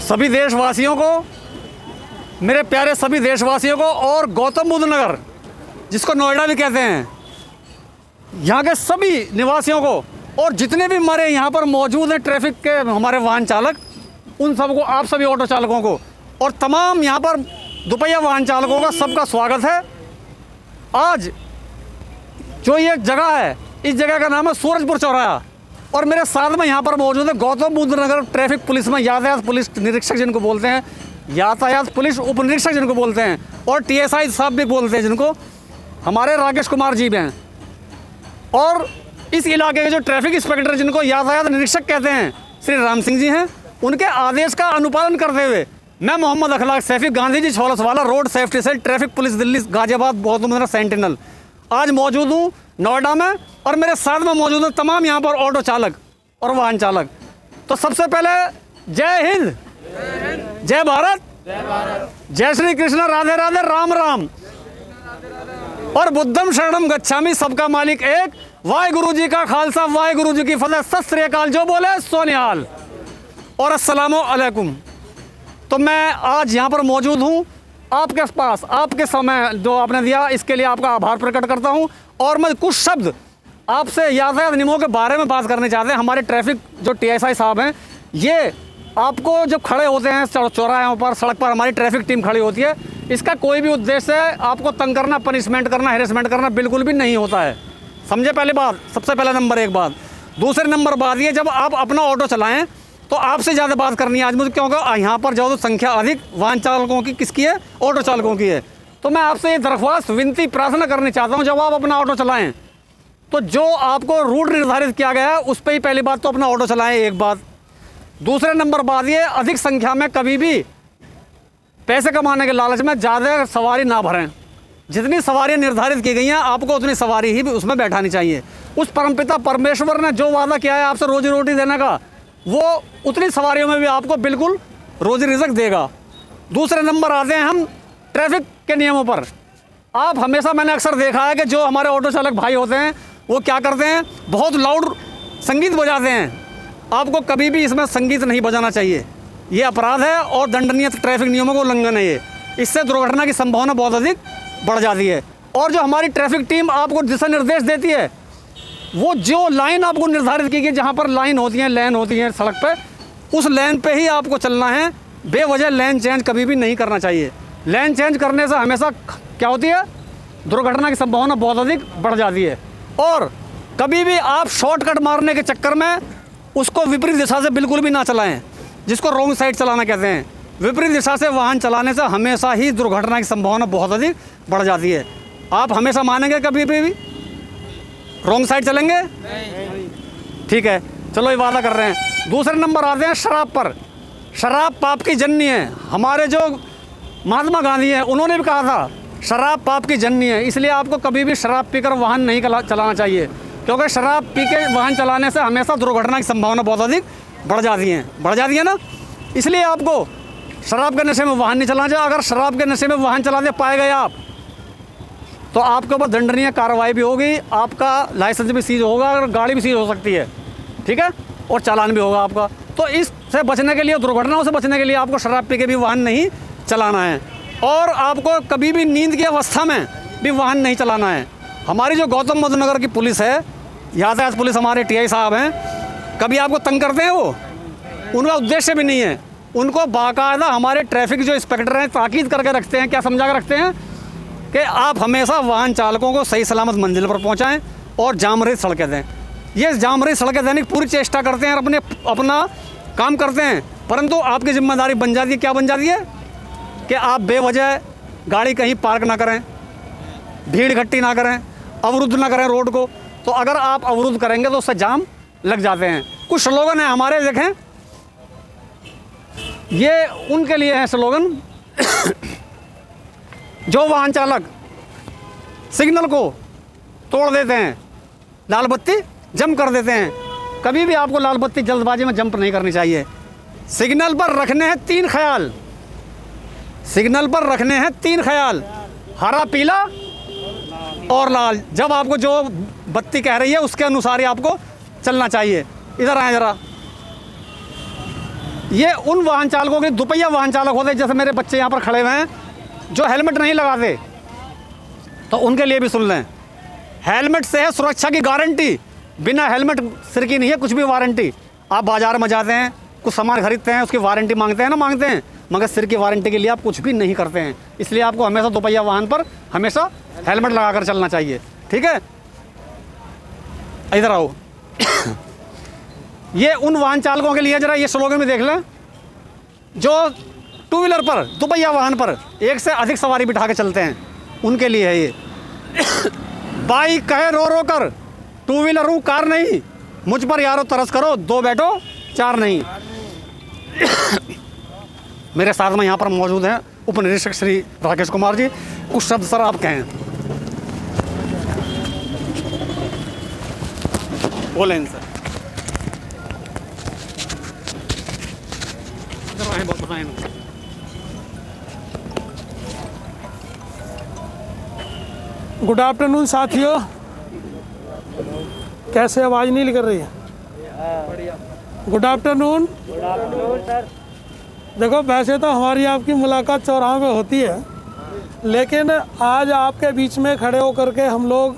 सभी देशवासियों को, मेरे प्यारे सभी देशवासियों को और गौतम बुद्ध नगर, जिसको नोएडा भी कहते हैं, यहाँ के सभी निवासियों को और जितने भी हमारे यहाँ पर मौजूद हैं ट्रैफिक के हमारे वाहन चालक, उन सबको, आप सभी ऑटो चालकों को और तमाम यहाँ पर दोपहिया वाहन चालकों का सबका स्वागत है। आज जो ये जगह है, इस जगह का नाम है सूरजपुर चौराहा और मेरे साथ में यहाँ पर मौजूद है गौतम बुद्ध नगर ट्रैफिक पुलिस में यातायात पुलिस निरीक्षक जिनको बोलते हैं, यातायात पुलिस उप निरीक्षक जिनको बोलते हैं, और TSI साहब भी बोलते हैं जिनको हमारे राकेश कुमार जी हैं, और इस इलाके के जो ट्रैफिक इंस्पेक्टर जिनको यातायात निरीक्षक कहते हैं श्री राम सिंह जी हैं। उनके आदेश का अनुपालन करते हुए मैं Mohammad Akhlaq Saifi, Gandhi ji Cholaswala road safety cell, traffic police Delhi Ghaziabad Gautam Buddh Nagar sentinel, आज मौजूद हूँ नोएडा में और मेरे साथ में मौजूद है तमाम यहाँ पर ऑटो चालक और वाहन चालक। तो सबसे पहले जय हिंद, जय भारत, जय श्री कृष्ण, राधे राधे, राम राम और बुद्धम शरणम गच्छामि, सबका मालिक एक, वाहिगुरु जी का खालसा, वाहिगुरु जी की फतेह, सत श्री अकाल, जो बोले सो निहाल और अस्सलामु अलैकुम। तो मैं आज यहाँ पर मौजूद हूँ आपके पास, आपके समय जो आपने दिया इसके लिए आपका आभार प्रकट करता हूँ। और मैं कुछ शब्द आपसे यातायात नियमों के बारे में बात करने चाहते हैं। हमारे ट्रैफिक जो TSI साहब हैं, ये आपको जब खड़े होते हैं चौराहों पर, सड़क पर हमारी ट्रैफिक टीम खड़ी होती है, इसका कोई भी उद्देश्य आपको तंग करना, पनिशमेंट करना, हैरेसमेंट करना बिल्कुल भी नहीं होता है। समझे पहली बात, सबसे पहला नंबर एक बात। दूसरे नंबर बात ये, जब आप अपना ऑटो चलाएं तो आपसे ज़्यादा बात करनी है आज मुझे, क्योंकि यहाँ पर जो संख्या अधिक वाहन चालकों की किसकी है, ऑटो चालकों की है। तो मैं आपसे ये दरख्वास्त, विनती, प्रार्थना करनी चाहता हूँ, जब आप अपना ऑटो चलाएं तो जो आपको रूट निर्धारित किया गया है उस पर ही पहली बात तो अपना ऑटो चलाएं, एक बात। दूसरे नंबर बात ये, अधिक संख्या में कभी भी पैसे कमाने के लालच में ज़्यादा सवारी ना भरें। जितनी सवारियाँ निर्धारित की गई हैं आपको उतनी सवारी ही उसमें बैठानी चाहिए। उस परमपिता परमेश्वर ने जो वादा किया है आपसे रोजी रोटी देने का, वो उतनी सवारियों में भी आपको बिल्कुल रोजी रिज़्क देगा। दूसरे नंबर आते हैं हम ट्रैफिक के नियमों पर। आप हमेशा, मैंने अक्सर देखा है कि जो हमारे ऑटो चालक भाई होते हैं वो क्या करते हैं, बहुत लाउड संगीत बजाते हैं। आपको कभी भी इसमें संगीत नहीं बजाना चाहिए, ये अपराध है और दंडनीय ट्रैफिक नियमों को उल्लंघन है ये। इससे दुर्घटना की संभावना बहुत अधिक बढ़ जाती है। और जो हमारी ट्रैफिक टीम आपको दिशा निर्देश देती है, वो जो लाइन आपको निर्धारित की गई, जहाँ पर लाइन होती है, लेन होती है सड़क पे, उस लेन पे ही आपको चलना है। बेवजह लेन चेंज कभी भी नहीं करना चाहिए। लेन चेंज करने से हमेशा क्या होती है, दुर्घटना की संभावना बहुत अधिक बढ़ जाती है। और कभी भी आप शॉर्टकट मारने के चक्कर में उसको विपरीत दिशा से बिल्कुल भी ना चलाएं, जिसको रॉन्ग साइड चलाना कहते हैं। विपरीत दिशा से वाहन चलाने से हमेशा ही दुर्घटना की संभावना बहुत अधिक बढ़ जाती है। आप हमेशा मानेंगे कभी भी रॉन्ग साइड चलेंगे? ठीक है, चलो ये वादा कर रहे हैं। दूसरे नंबर आते हैं शराब पर। शराब पाप की जननी है। हमारे जो महात्मा गांधी हैं उन्होंने भी कहा था शराब पाप की जननी है। इसलिए आपको कभी भी शराब पीकर वाहन नहीं चलाना चाहिए, क्योंकि शराब पी के वाहन चलाने से हमेशा दुर्घटना की संभावना बहुत अधिक बढ़ जाती है ना। इसलिए आपको शराब के नशे में वाहन नहीं चलाना चाहिए। अगर शराब के नशे में वाहन चलाते पाए गए आप, तो आपके ऊपर दंडनीय कार्रवाई भी होगी, आपका लाइसेंस भी सीज होगा और गाड़ी भी सीज हो सकती है, ठीक है, और चालान भी होगा आपका। तो इससे बचने के लिए, दुर्घटनाओं से बचने के लिए आपको शराब पी के भी वाहन नहीं चलाना है और आपको कभी भी नींद की अवस्था में भी वाहन नहीं चलाना है। हमारी जो गौतम बुद्ध नगर की पुलिस है, यातायात पुलिस, हमारे TI साहब हैं, कभी आपको तंग करते हैं? वो उनका उद्देश्य भी नहीं है। उनको बाकायदा हमारे ट्रैफिक जो इंस्पेक्टर हैं ताकीद करके रखते हैं, क्या समझा कर रखते हैं कि आप हमेशा वाहन चालकों को सही सलामत मंजिल पर पहुंचाएं और जाम रहित सड़कें दें। ये जाम रहित सड़कें देने की पूरी चेष्टा करते हैं और अपना काम करते हैं, परंतु आपकी जिम्मेदारी बन जाती है, क्या बन जाती है कि आप बेवजह गाड़ी कहीं पार्क ना करें, भीड़ इकट्ठी ना करें, अवरुद्ध ना करें रोड को। तो अगर आप अवरुद्ध करेंगे तो उससे जाम लग जाते हैं। कुछ स्लोगन है हमारे, देखें, ये उनके लिए है स्लोगन जो वाहन चालक सिग्नल को तोड़ देते हैं, लाल बत्ती जंप कर देते हैं। कभी भी आपको लाल बत्ती जल्दबाजी में जंप नहीं करनी चाहिए। सिग्नल पर रखने हैं 3 ख्याल, सिग्नल पर रखने हैं 3 ख्याल, हरा, पीला और लाल। जब आपको जो बत्ती कह रही है उसके अनुसार ही आपको चलना चाहिए। इधर आए ज़रा, ये उन वाहन चालकों के, दुपहिया वाहन चालक होते हैं, जैसे मेरे बच्चे यहाँ पर खड़े हुए हैं, जो हेलमेट नहीं लगाते, तो उनके लिए भी सुन लें। हेलमेट से है सुरक्षा की गारंटी, बिना हेलमेट सिर की नहीं है कुछ भी वारंटी। आप बाज़ार में जाते हैं, कुछ सामान खरीदते हैं, उसकी वारंटी मांगते हैं ना, मांगते हैं, मगर सिर की वारंटी के लिए आप कुछ भी नहीं करते हैं। इसलिए आपको हमेशा दोपहिया वाहन पर हमेशा हेलमेट लगा कर चलना चाहिए, ठीक है। इधर आओ। ये उन वाहन चालकों के लिए, जरा ये स्लोगन में देख लें, जो टू व्हीलर पर, दोपहिया वाहन पर एक से अधिक सवारी बिठा के चलते हैं, उनके लिए है ये। बाइक कहे रो रो कर, टू व्हीलर हूँ कार नहीं, मुझ पर यारो तरस करो, दो बैठो चार नहीं। मेरे साथ में यहाँ पर मौजूद हैं उप निरीक्षक श्री राकेश कुमार जी। कुछ शब्द सर आप कहें, बोलें इनसे। गुड आफ्टरनून साथियों, कैसे आवाज़ नहीं निकल रही है? Good afternoon sir. देखो, वैसे तो हमारी आपकी मुलाकात चौराहे पे होती है, लेकिन आज आपके बीच में खड़े होकर के हम लोग,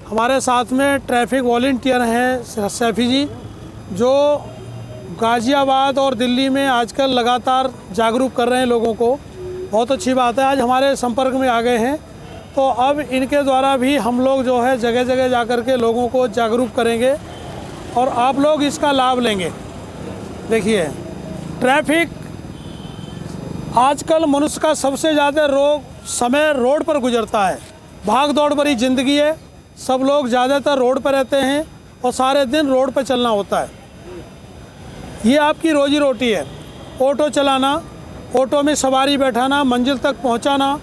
हमारे साथ में ट्रैफिक वॉलंटियर हैं सैफी जी, जो गाज़ियाबाद और दिल्ली में आजकल लगातार जागरूक कर रहे हैं लोगों को। बहुत अच्छी बात है, आज हमारे संपर्क में आ गए हैं, तो अब इनके द्वारा भी हम लोग जो है जगह जगह जा कर के लोगों को जागरूक करेंगे और आप लोग इसका लाभ लेंगे। देखिए, ट्रैफिक आजकल मनुष्य का सबसे ज़्यादा समय रोड पर गुजरता है। भाग दौड़ भरी ज़िंदगी है, सब लोग ज़्यादातर रोड पर रहते हैं और सारे दिन रोड पर चलना होता है। ये आपकी रोजी रोटी है। ऑटो चलाना, ऑटो में सवारी बैठाना, मंजिल तक पहुंचाना,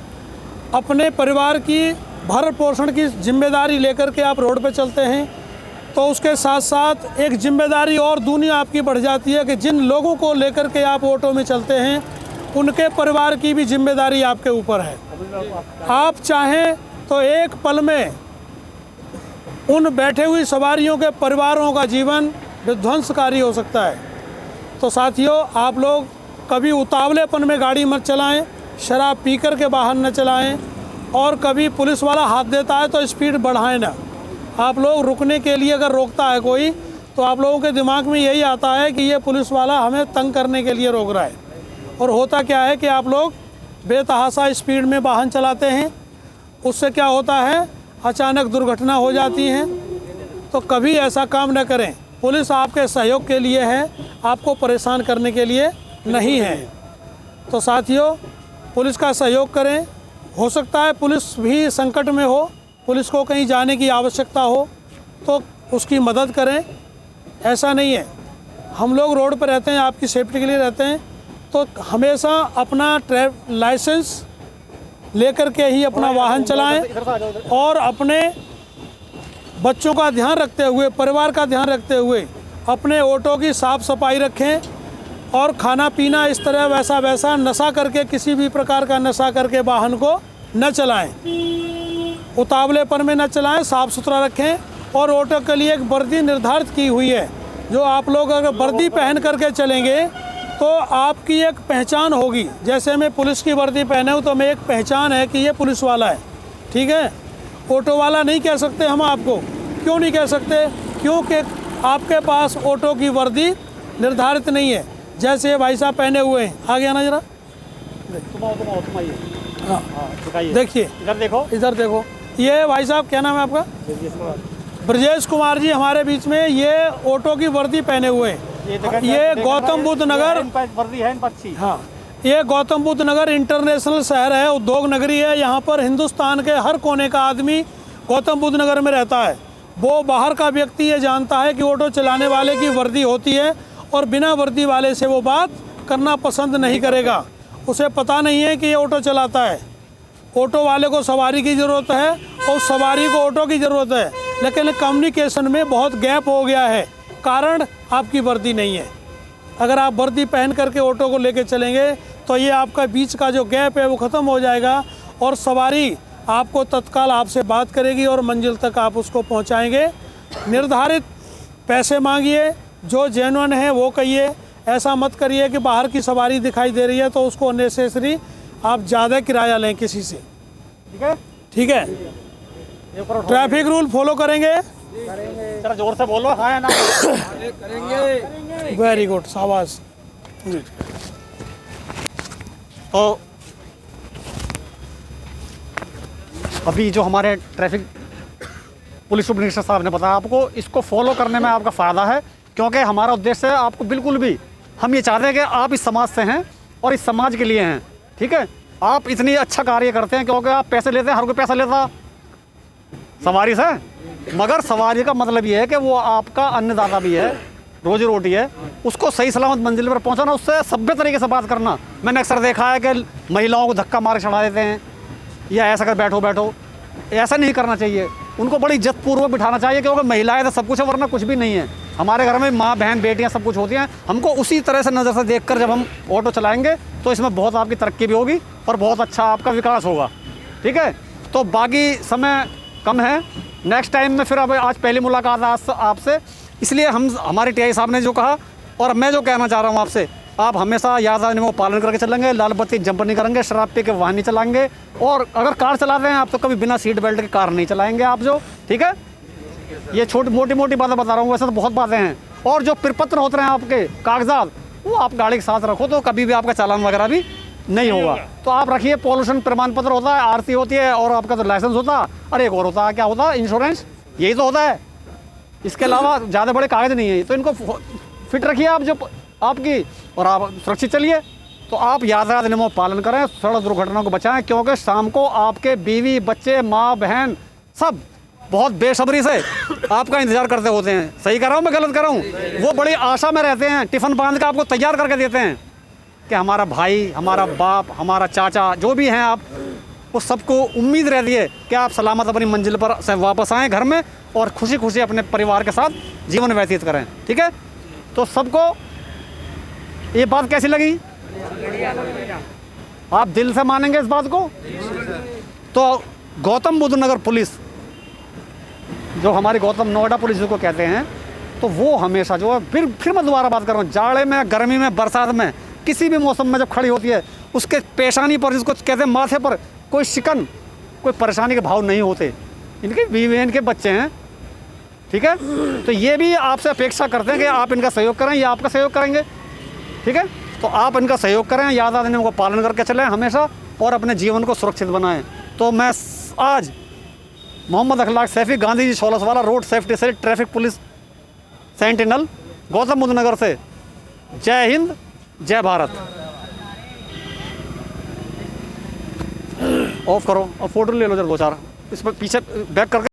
अपने परिवार की भरण पोषण की जिम्मेदारी लेकर के आप रोड पर चलते हैं, तो उसके साथ साथ एक जिम्मेदारी और दुनिया आपकी बढ़ जाती है कि जिन लोगों को लेकर के आप ऑटो में चलते हैं, उनके परिवार की भी जिम्मेदारी आपके ऊपर है। आप चाहें तो एक पल में उन बैठे हुई सवारियों के परिवारों का जीवन विध्वंसकारी हो सकता है। तो साथियों, आप लोग कभी उतावलेपन में गाड़ी मत चलाएं, शराब पी कर के बाहर न चलाएं, और कभी पुलिस वाला हाथ देता है तो स्पीड बढ़ाएं ना। आप लोग रुकने के लिए अगर रोकता है कोई, तो आप लोगों के दिमाग में यही आता है कि ये पुलिस वाला हमें तंग करने के लिए रोक रहा है, और होता क्या है कि आप लोग बेतहाशा स्पीड में वाहन चलाते हैं। उससे क्या होता है, अचानक दुर्घटना हो जाती है। तो कभी ऐसा काम न करें। पुलिस आपके सहयोग के लिए है, आपको परेशान करने के लिए नहीं है। तो साथियों, पुलिस का सहयोग करें। हो सकता है पुलिस भी संकट में हो, पुलिस को कहीं जाने की आवश्यकता हो, तो उसकी मदद करें। ऐसा नहीं है, हम लोग रोड पर रहते हैं, आपकी सेफ्टी के लिए रहते हैं, तो हमेशा अपना लाइसेंस लेकर के ही अपना वाहन चलाएं, और अपने बच्चों का ध्यान रखते हुए, परिवार का ध्यान रखते हुए अपने ऑटो की साफ़ सफाई रखें। और खाना पीना इस तरह वैसा नशा करके, किसी भी प्रकार का नशा करके वाहन को न चलाएं, उतावलेपन में न चलाएं, साफ़ सुथरा रखें। और ऑटो के लिए एक वर्दी निर्धारित की हुई है, जो आप लोग अगर वर्दी पहन करके चलेंगे तो आपकी एक पहचान होगी। जैसे मैं पुलिस की वर्दी पहने हूँ तो मैं, एक पहचान है कि ये पुलिस वाला है, ठीक है। ऑटो वाला नहीं कह सकते हम आपको। क्यों नहीं कह सकते? क्योंकि आपके पास ऑटो की वर्दी निर्धारित नहीं है, जैसे भाई साहब पहने हुए हैं। आ गया ना जरा, हाँ देखिए, इधर देखो। ये भाई साहब, क्या नाम है आपका? ब्रजेश कुमार जी हमारे बीच में, ये ऑटो की वर्दी पहने हुए हैं। ये गौतम बुद्ध नगर वर्दी है इन पक्षी। हाँ, ये गौतम बुद्ध नगर इंटरनेशनल शहर है, उद्योग नगरी है। यहाँ पर हिंदुस्तान के हर कोने का आदमी गौतम बुद्ध नगर में रहता है। वो बाहर का व्यक्ति ये जानता है कि ऑटो चलाने वाले की वर्दी होती है, और बिना वर्दी वाले से वो बात करना पसंद नहीं करेगा। उसे पता नहीं है कि ये ऑटो चलाता है। ऑटो वाले को सवारी की ज़रूरत है और सवारी को ऑटो की ज़रूरत है, लेकिन कम्युनिकेशन में बहुत गैप हो गया है। कारण आपकी वर्दी नहीं है। अगर आप वर्दी पहन करके ऑटो को लेके चलेंगे तो ये आपका बीच का जो गैप है वो ख़त्म हो जाएगा, और सवारी आपको तत्काल आपसे बात करेगी और मंजिल तक आप उसको पहुंचाएंगे। निर्धारित पैसे मांगिए, जो जेन्युइन है वो कहिए। ऐसा मत करिए कि बाहर की सवारी दिखाई दे रही है तो उसको अननेसेसरी आप ज़्यादा किराया लें किसी से। ठीक है, ठीक है, ये ऊपर उठाओ। ट्रैफिक रूल फॉलो करेंगे। जरा जोर से बोलो, हाँ या ना। वेरी गुड, शाबाश। तो अभी जो हमारे ट्रैफिक पुलिस सुपर निरीक्षक साहब ने बताया आपको, इसको फॉलो करने में आपका फ़ायदा है, क्योंकि हमारा उद्देश्य है आपको बिल्कुल भी, हम ये चाहते हैं कि आप इस समाज से हैं और इस समाज के लिए हैं। ठीक है, आप इतनी अच्छा कार्य करते हैं क्योंकि आप पैसे लेते हैं, हर कोई पैसा लेता सवारी से, मगर सवारी का मतलब ये है कि वो आपका अन्नदाता भी है, रोजी रोटी है, उसको सही सलामत मंजिल पर पहुंचाना, उससे सभ्य तरीके से बात करना। मैंने अक्सर देखा है कि महिलाओं को धक्का मार चढ़ा देते हैं या ऐसा कर बैठो बैठो, ऐसा नहीं करना चाहिए। उनको बड़ी इज्जतपूर्वक बिठाना चाहिए, क्योंकि महिलाएं तो सब कुछ है, वरना कुछ भी नहीं है। हमारे घर में माँ बहन बेटियाँ सब कुछ होती हैं। हमको उसी तरह से नज़र से देखकर जब हम ऑटो चलाएंगे तो इसमें बहुत आपकी तरक्की भी होगी और बहुत अच्छा आपका विकास होगा। ठीक है, तो बाकी समय कम है, नेक्स्ट टाइम में फिर अब आज पहली मुलाकात है आपसे, इसलिए हम हमारे टीआई साहब ने जो कहा और मैं जो कहना चाह रहा हूँ आपसे, आप हमेशा याद नियमों का पालन करके चलेंगे, लाल बत्ती जंप नहीं करेंगे, शराब पी के वाहन नहीं चलाएंगे, और अगर कार चलाते हैं आप तो कभी बिना सीट बेल्ट के कार नहीं चलाएंगे आप जो। ठीक है, ये छोटी मोटी बातें बता रहा हूँ, वैसे तो बहुत बातें हैं। और जो प्रपत्र होते हैं आपके कागजात, वो आप गाड़ी के साथ रखो तो कभी भी आपका चालान वगैरह भी नहीं होगा। तो आप रखिए, पॉल्यूशन प्रमाण पत्र होता है, आरसी होती है, और आपका तो लाइसेंस होता है, और एक और होता है, क्या होता है, इंश्योरेंस, यही तो होता है। इसके अलावा ज़्यादा बड़े कागज नहीं है, तो इनको फिट रखिए आप जो आपकी, और आप सुरक्षित चलिए। तो आप यातायात नियमों का पालन करें, सड़क दुर्घटनाओं को बचाएं, क्योंकि शाम को आपके बीवी बच्चे माँ बहन सब बहुत बेसब्री से आपका इंतजार करते होते हैं। सही कर रहा हूँ मैं, गलत कर रहा हूँ? वो बड़ी आशा में रहते हैं, टिफ़िन बांध के आपको तैयार करके देते हैं कि हमारा भाई, हमारा बाप, हमारा चाचा, जो भी हैं आप, वो सबको उम्मीद रहती है कि आप सलामत अपनी मंजिल पर से वापस आएँ घर में और खुशी खुशी अपने परिवार के साथ जीवन व्यतीत करें। ठीक है, तो सबको ये बात कैसी लगी? आप दिल से मानेंगे इस बात को? तो गौतम बुद्ध नगर पुलिस, जो हमारी गौतम नोएडा पुलिस को कहते हैं, तो वो हमेशा जो है, फिर मैं दोबारा बात कर रहा हूँ, जाड़े में, गर्मी में, बरसात में, किसी भी मौसम में जब खड़ी होती है, उसके पेशानी पर, जिसको कहते हैं माथे पर, कोई शिकन, कोई परेशानी के भाव नहीं होते। इनके बीवी, इनके बच्चे हैं। ठीक है, तो ये भी आपसे अपेक्षा करते हैं कि आप इनका सहयोग करें, ये आपका सहयोग करेंगे। ठीक है, तो आप इनका सहयोग करें, यातायात नियमों का पालन करके चलें हमेशा, और अपने जीवन को सुरक्षित बनाएं। तो मैं आज मोहम्मद अखलाक सैफी, गांधी जी शोलसवाला रोड सेफ्टी से traffic police sentinel, Gautam Buddh Nagar से, जय हिंद, जय भारत। ऑफ करो और फोटो ले लो जरा 2-4, इस पर पीछे बैक करके।